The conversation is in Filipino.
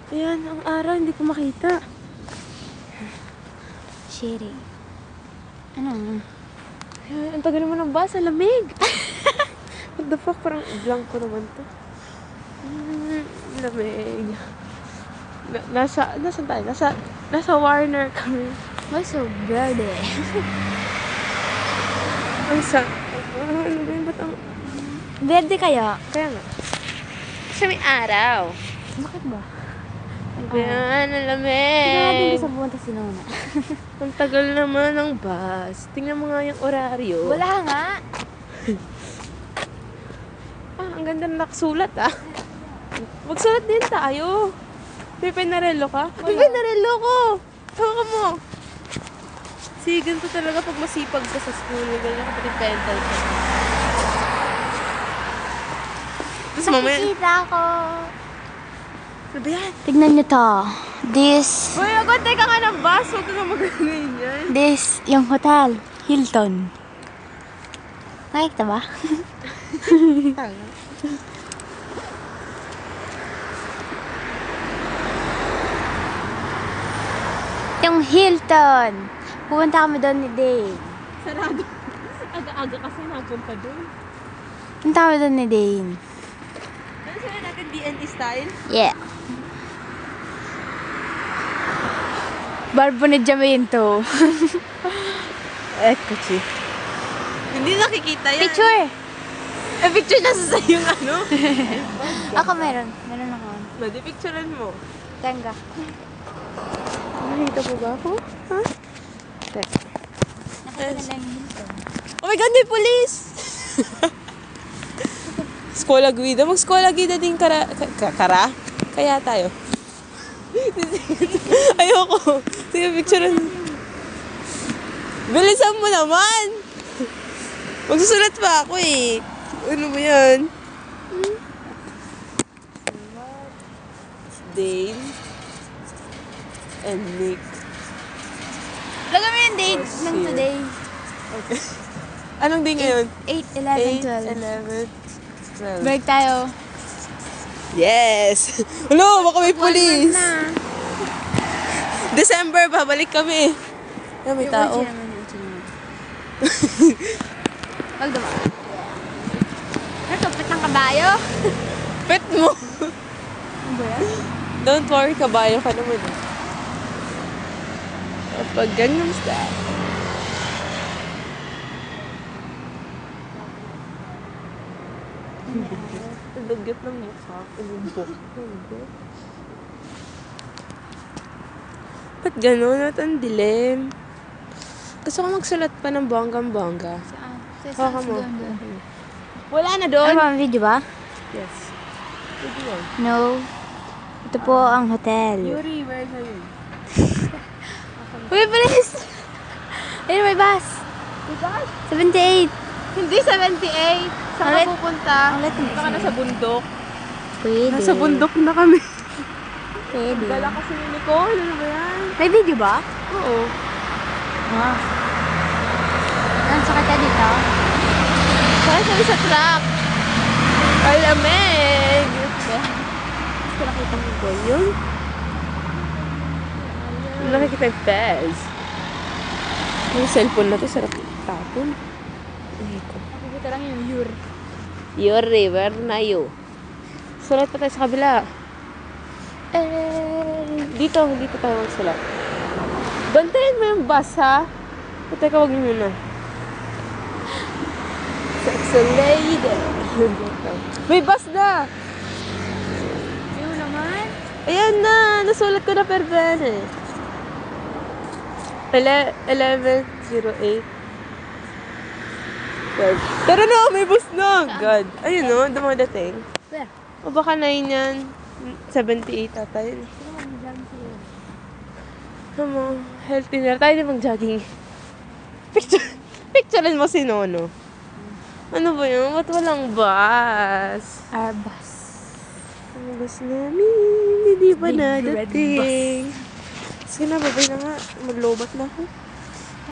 Ayan, ang araw, hindi ko makita. Sherry. Ano? Ayan, ang tagal naman ng bus, ang lamig. What the fuck, parang blanco naman to. Lamig. Nasaan tayo? Nasa Warner kami. Why so verde? Ano ba yun? Ba't ang... Verde kaya? Kaya nga. Kasi may araw. Bakit ba? Ayan, ang Hindi natin lamig. gusto pumunta si Nona. Ang tagal naman ng bus. Tingnan mo nga yung oraryo. Wala nga. Ang ganda na nakasulat Magsulat din tayo. May penarello ka? May penarello ko! Hawakan mo. Sige, ganito talaga pag masipag ka sa school. Ganyan ka pati pencil ka. Tapos mamaya... Nakikita ko. Ano ba yan? Tignan niyo to. This, Boy, agad tayo ka nga ng bus. Huwag ka nga magaling yan. this, yung hotel. Hilton. Nakikita ba? Tanga. Yung Hilton. Pupunta kami doon ni Dane. Sarado. Aga-aga kasi napunta doon. Punta kami doon ni Dane. Ano sila natin D&E style? Yeah. Barbo ni Jaminto. Kuchi. Hindi nakikita yan. Picture! Picture na sa yung ano. Ako meron. Meron ako. Di picturean mo. Tanga. Nakita mo ba ako? Ha? Nakita nila yung Hilton. Oh my God, may police! Skola Guida. Mag-Skola Guida din kara? Kaya tayo. Ayoko. Sige, picturean. Bilisan mo naman! Magsusulat pa ako eh. Ano ba yan? Dane and Nick. Lagay mo yung date Oh, ng shit. today. Okay. Anong day ngayon? 8, 11, 12. 11, 12. Break tayo. Yes! Hello, baka may police! na. December, babalik kami. Yan, may tao. Wag diba? Nakapit ng kabayo. Pet mo! Ano ba yan? Don't worry, kabayo ka naman. Kapag ganyan style. Dugyot ng mukha. Ulubok. Ba't gano'n? At ang dilim. Gusto ko magsulat pa ng bonggang-bongga. Saan? Hawakan mo. Wala na doon? Ano ba, ang video ba? Yes. Ito yun. No. Ito po ang hotel. Yuri, where na yun? Uy, bilis! Ayun, may bus. 78. Hindi 78. Saan Ulit? ka pupunta? Ulit, hindi Punta ka na sa bundok. Pwede. Nasa bundok na kami. Pwede. Dala kasi ni Nicole. Ano ba yan? May video ba? Oo. Ah. Ang sakit ka dito? Saan kami sa truck? Alamig! Gusto nakita mo ba yun? Nakikita yung Pez. Yung cellphone na to, sarap tapon. Ay ko. Nakikita lang yung Yur. Your river na you. Sulat pa tayo sa kabila. Dito tayo magsulat. Bantayan mo yung bus, ha? Teka, wag nyo na. Sexy lady. May bus na! Yung naman? Ayan na! Nasulat ko na per van eh. 11:08. Tara na! May bus na! God. Ayun no, dumadating. Where? O baka 9 yan. 78 ata yun. Ano, healthy na. Tayo din mag-jogging. Picturean mo si Nono. Ano ba yun? Ba't walang bus? Our bus. Ang bus namin, hindi pa Big red nadating. Sige na, babay na nga. Maglobat na ako.